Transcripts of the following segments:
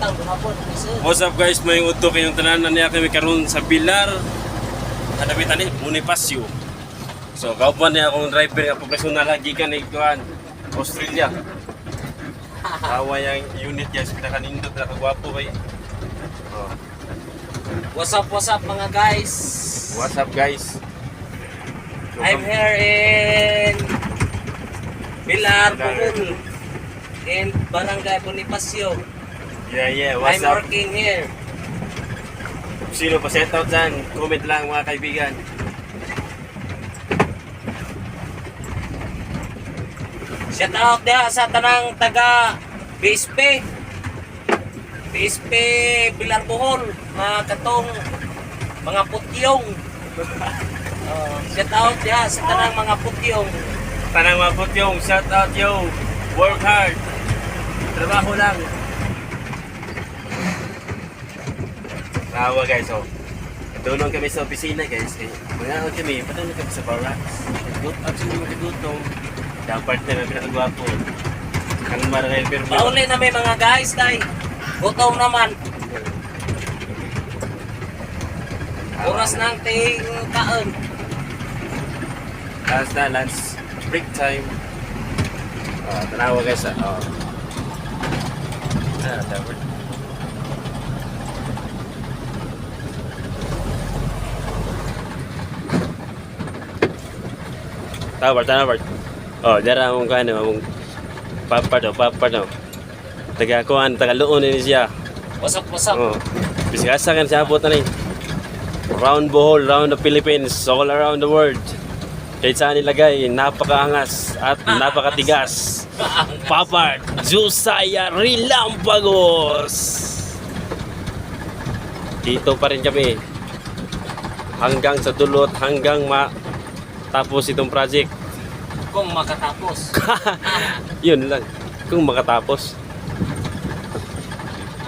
Butang gumapon. What's up guys, may uto kayong tanan niya kami karon sa Pilar. Hadapitan ni Bonifacio. So, kauban niya akong driver nga professional lagi ka ni kuan Australia. Awa yang unit guys, pinakanindot na kagwapo kay. Oh. What's up mga guys? What's up guys? So, I'm here in Pilar, Bohol, in Barangay Bonifacio. Yeah, what's I'm up? working here. Sino pa set out dyan? Comment lang mga kaibigan. Shout out dia sa tanang taga BSP. BSP Pilar Bohol, mga katong mga putyong. Shout out dia sa tanang mga putyong. Tanang mabot yung shout out yo. Work hard. Trabaho lang. Tawa guys, oh. Tulong kami sa opisina guys. Mga kami, patulong kami sa barracks. Good out sa mga gutong. Dapat na may pinakagwapo. Ang marangay pero Pauli na may mga guys, tay. Gutom naman. Oras ng ting kaon. Last na, lunch break time. Tanawa guys, dapat. Tawar. Oh, dara mong kano, mong papa daw. Taga-kuhan, taga-luon ni siya. Wasap. Oh. Bisigasa kan siya abot na ni. Round Bohol, round the Philippines, all around the world. Kahit saan nilagay, napakaangas at napakatigas. Papa Josiah Rilampagos. Dito pa rin kami. Hanggang sa dulot, hanggang matapos itong project. Kung makatapos. Yun lang. Kung makatapos.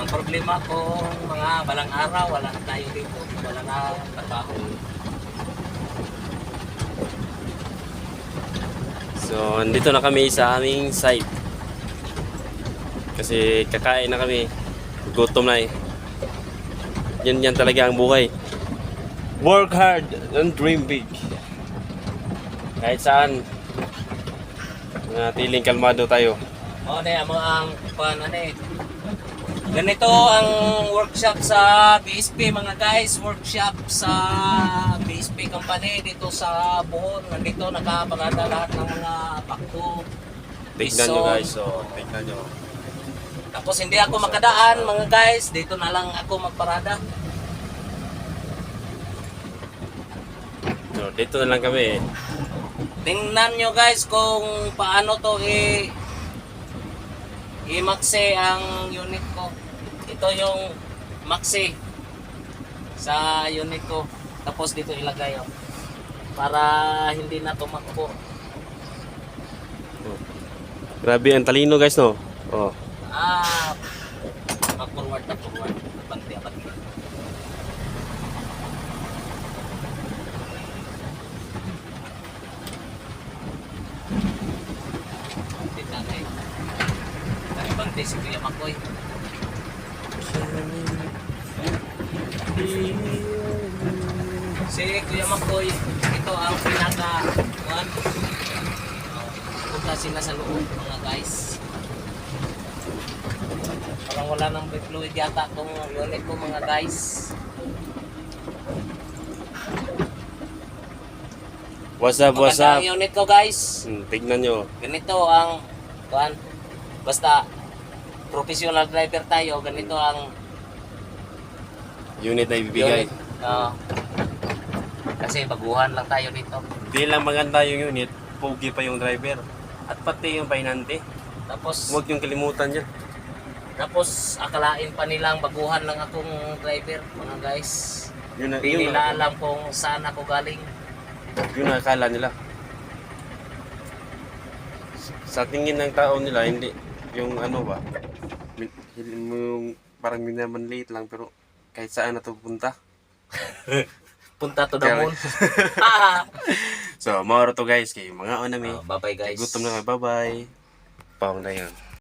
Ang problema kung mga balang araw, wala na tayo dito. Wala na trabaho. So, andito na kami sa aming site. Kasi kakain na kami. Gutom na eh. Yan talaga ang buhay. Work hard and dream big. Kahit saan. Tiling kalmado tayo. O, na ang ganito ang workshop sa BSP mga guys. Workshop sa BSP company dito sa Bohol. Nandito nakaparada lahat ng mga bakto. Tignan nyo guys. So, tignan nyo. Tapos hindi ako makadaan mga guys. Dito na lang ako magparada. So, dito na lang kami. Tingnan nyo guys kung paano to i-maxi ang unit ko. Ito yung maxi sa unit ko. Tapos dito ilagay para hindi na tumakbo. Grabe ang talino guys no. Oh. Mag-forward. Abante. Bante si Kuya Makoy. Si Kuya Makoy, ito ang punta sila sa loob mga guys. Parang wala nang fluid yata itong unit ko mga guys. What's up? Maganda ang unit ko guys. Tignan nyo. Ganito ang basta professional driver tayo, ganito ang Unit na ibibigay. unit. Kasi baguhan lang tayo dito. Di lang maganda yung unit, pogi pa yung driver. At pati yung pahinante. Tapos Huwag yung kalimutan yan. akalain pa nilang baguhan lang akong driver mga guys. Hindi nila alam kung saan ako galing. Yun ang akala nila. Sa tingin ng tao nila, hindi. Yung ano ba, yung parang minamanliit lang pero kahit saan na ito punta. Punta to the moon. So, mauro to guys. Kay mga onami. Bye bye guys. Gutom na kami. Bye bye. Paong na yan.